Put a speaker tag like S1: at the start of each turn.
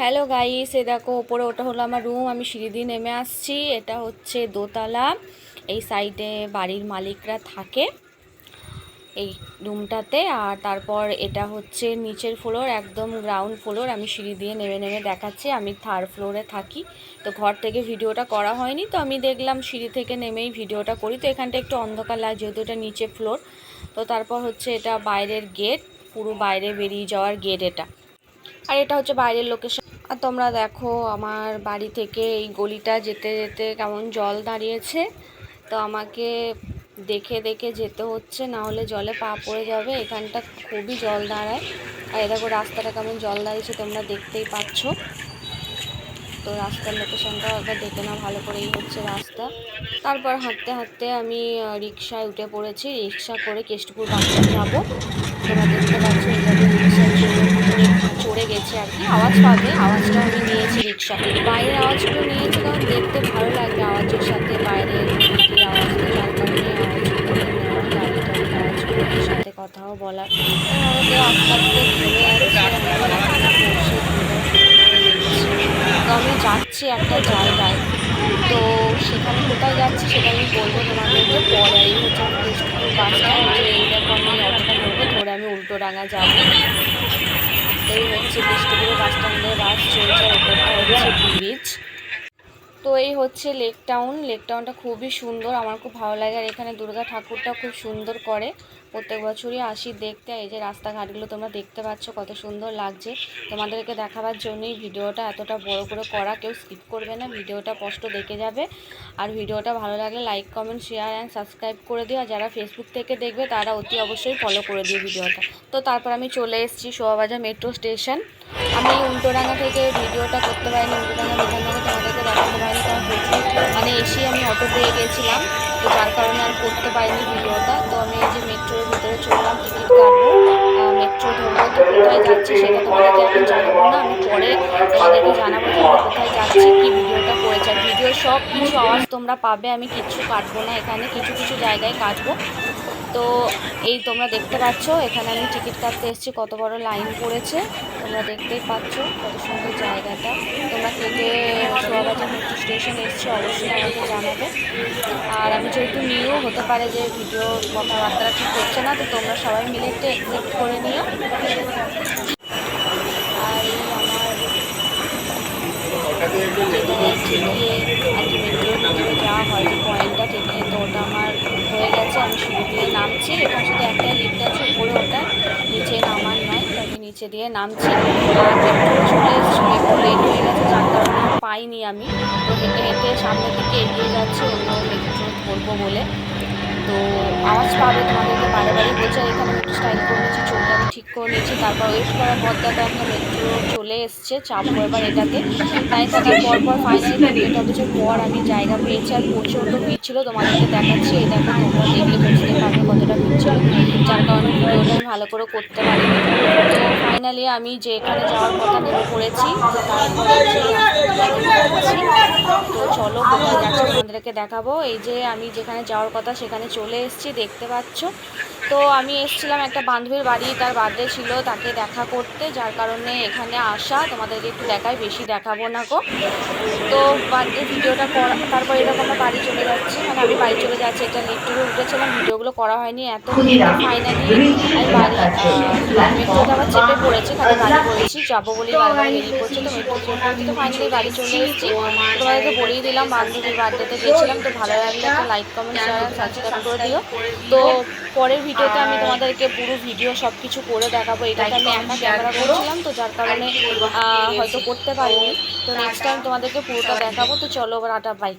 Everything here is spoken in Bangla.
S1: হ্যালো গাইস, এ দেখো ওপরে ওটা হলো আমার রুম। আমি সিঁড়ি দিয়ে নেমে আসছি। এটা হচ্ছে দোতলা। এই সাইডে বাড়ির মালিকরা থাকে এই রুমটাতে। আর তারপর এটা হচ্ছে নিচের ফ্লোর, একদম গ্রাউন্ড ফ্লোর। আমি সিঁড়ি দিয়ে নেমে নেমে দেখাচ্ছি। আমি থার্ড ফ্লোরে থাকি, তো ঘর থেকে ভিডিওটা করা হয়নি, তো আমি দেখলাম সিঁড়ি থেকে নেমেই ভিডিওটা করি। তো এখানটা একটু অন্ধকার লাগে যেহেতু এটা নিচে ফ্লোর। তো তারপর হচ্ছে এটা বাইরের গেট, পুরো বাইরে বেরিয়ে যাওয়ার গেট এটা। আর এটা হচ্ছে বাইরের লোকেশন। আর তোমরা দেখো আমার বাড়ি থেকে এই গলিটা যেতে যেতে কেমন জল দাঁড়িয়েছে। তো আমাকে দেখে দেখে যেতে হচ্ছে, না হলে জলে পা পড়ে যাবে। এখানটা খুবই জল দাঁড়ায়। আর এ দেখো রাস্তাটা কেমন জল দাঁড়িয়েছে, তোমরা দেখতেই পাচ্ছ। তো রাস্তার লোকেশনটাও একবার দেখে নাও ভালো করে। এই হচ্ছে রাস্তা। তারপর হাঁটতে হাঁটতে আমি রিক্সায় উঠে পড়েছি। রিক্সা করে কেষ্টপুর বাজার যাবো। তোমরা দেখতে পাচ্ছ এইভাবে রিক্সায় চড়ে গেছে আর কি। আওয়াজ পাবে, আওয়াজটাও আমি নিয়েছি রিক্সা। বাইরের আওয়াজগুলো নিয়েছি কারণ দেখতে ভালো লাগবে আওয়াজের সাথে বাইরের আওয়াজ, তো যার কারণে আওয়াজগুলো নেওয়া, গাড়ি টাড়ির আওয়াজগুলোর সাথে কথাও বলার। তো আস্তে আস্তে ঘুরে যাচ্ছি। তো আমি যাচ্ছি একটা জায়গায়, তো সেখানে কোথায় যাচ্ছি সেটা আমি বলবো তোমাদেরকে পরে। এই হচ্ছে কেষ্টপুর বাস স্ট্যান্ড, যে এই দেখো আমি অটোটা ধরবো, ধরে আমি উল্টোডাঙা যাবো। এই হচ্ছে কেষ্টপুর বাস স্ট্যান্ডে বাস চলছে, ওপরটা হচ্ছে ব্রিজ। তো এই হচ্ছে লেক টাউন। লেক টাউনটা খুবই সুন্দর, আমার খুব ভালো লাগে। আর এখানে দুর্গা ঠাকুরটা খুব সুন্দর করে, প্রত্যেক বছরই আসি দেখতে। এই যে রাস্তাঘাটগুলো তোমরা দেখতে পাচ্ছ কত সুন্দর লাগছে। তোমাদেরকে দেখাবার জন্যই ভিডিওটা এতটা বড় করে করা। কেউ স্কিপ করবে না, ভিডিওটা স্পষ্ট দেখে যাবে। আর ভিডিওটা ভালো লাগলে like comment share and subscribe করে দিও। আর যারা ফেসবুক থেকে দেখবে তারা অতি অবশ্যই ফলো করে দিও ভিডিওটা। তো তারপর আমি চলে এসেছি শোভাবাজার মেট্রো স্টেশন। আমি উল্টোডাঙা থেকে ভিডিওটা করতে পারিনি, উল্টোডাঙা বিধাননগর তোমাদেরকে দেখাতে পারিনি, কারণ প্রচুর মানে এসেই আমি অটো পেয়ে গেছিলাম, তো যার কারণে আর করতে পারিনি ভিডিওটা। তো আমি এই যে মেট্রোর ভিতরে চললাম, টিকিট কাটবো, মেট্রো ধরবো। তো কোথায় যাচ্ছি সেটা তোমাদেরকে এখন জানাবো না, আমি পরে তোমাদেরকে জানাবো যে আমি কোথায় যাচ্ছি, কি ভিডিওটা করেছি। আর ভিডিওর সব কিছু আওয়াজ তোমরা পাবে, আমি কিচ্ছু কাটবো না, এখানে কিছু কিছু জায়গায় কাটবো। তো এই তোমরা দেখতে পাচ্ছ এখানে আমি টিকিট কাটতে এসেছি, কত বড় লাইন পড়েছে তোমরা দেখতেই পাচ্ছ, কত সুন্দর জায়গাটা। তোমরা কে কে শোভাবাজার মেট্রো স্টেশন এসেছি অবশ্যই আমাকে জানাবে। আর আমি যেহেতু নিউ, হতে পারে যে ভিডিও কথাবার্তা ঠিক হচ্ছে না, তো তোমরা সবাই মিলে একটু অ্যাকসেপ্ট করে নিও। আর এই আমার ঠেকিয়ে আর কি মেট্রোর ভিতরে যাওয়া হয়, যে পয়েন্টটা ঠেকিয়ে, তো ওটা আমার হয়ে গেছে। আমি সিঁড়ি দিয়ে নামছি, এখানে শুধু একটাই লিফট আছে উপরে, ওটা নিচে নামার নয়, তো আমি নিচে দিয়ে নামছি। আর মেট্রো চলে এসেছি, একটু লেট হয়ে গেছে যার কারণে পাইনি আমি। তো হেঁটে হেঁটে সামনের দিকে এগিয়ে যাচ্ছি অন্য মেট্রো ধরবো বলে। তো আওয়াজ পাবে, তোমাদেরকে বারে বারে বলছে। এখানে একটু স্টাইল করে নিয়েছি, চোখটা আমি ঠিক করে নিয়েছি। তারপর ওয়েট করার পর দেখো একটা মেট্রো চলে এসছে, চাপবো এবার এটাতে। তাই থাকার পর ফাইনালি 28 পর আমি জায়গা পেয়েছি। আর প্রচণ্ড ভিড় ছিল, তোমাদেরকে দেখাচ্ছি। এই দেখো, তোমরা দেখলে বুঝতে পারবে কতটা ভিড় ছিল, যার কারণে ভিডিওটা আমি ভালো করে করতে পারিনি। তো ফাইনালি আমি যে এখানে যাওয়ার কথা নেমে পড়েছি, তো তারপরে যে তো চলো কোথায় যাচ্ছি তোমাদেরকে দেখাবো। এই যে আমি যেখানে যাওয়ার কথা সেখানে চলে এসেছি, দেখতে পাচ্ছ। তো আমি এসেছিলাম একটা বান্ধবীর বাড়ি, তার বার্থডে ছিল, তাকে দেখা করতে, যার কারণে এখানে আসা। তোমাদেরকে একটু দেখাই, বেশি দেখাবো না গো। তো বার্থডে ভিডিওটা করা, তারপর এরকম আমরা বাড়ি চলে যাচ্ছি, মানে আমি বাড়ি চলে যাচ্ছি। একটা লিফটে উঠেছিলাম, ভিডিওগুলো করা হয়নি এত। ফাইনালি আমি বাড়ি মেট্রোতে আবার চেপে পড়েছি, খালি গাড়ি বলছি যাবো বলেই বারবার বেরিয়ে পড়ছে। তো মেট্রো চেপে পড়েছি, তো ফাইনালি বাড়ি চলে এসেছি। তোমাদেরকে বলেই দিলাম বান্ধবীর বার্থডেতে গিয়েছিলাম। তো ভালো লাগলে একটা লাইক কমেন্ট শেয়ার আর সাবস্ক্রাইব করে দিও। তো পরের ভিডিওতে আমি তোমাদেরকে পুরো ভিডিও সব কিছু করে দেখাবো। এটাতে আমি একা ক্যামেরা করছিলাম, তো যার কারণে হয়তো করতে পারিনি। তো নেক্সট টাইম তোমাদেরকে পুরোটা দেখাবো। তো চলো, আবার টাটা, বাই।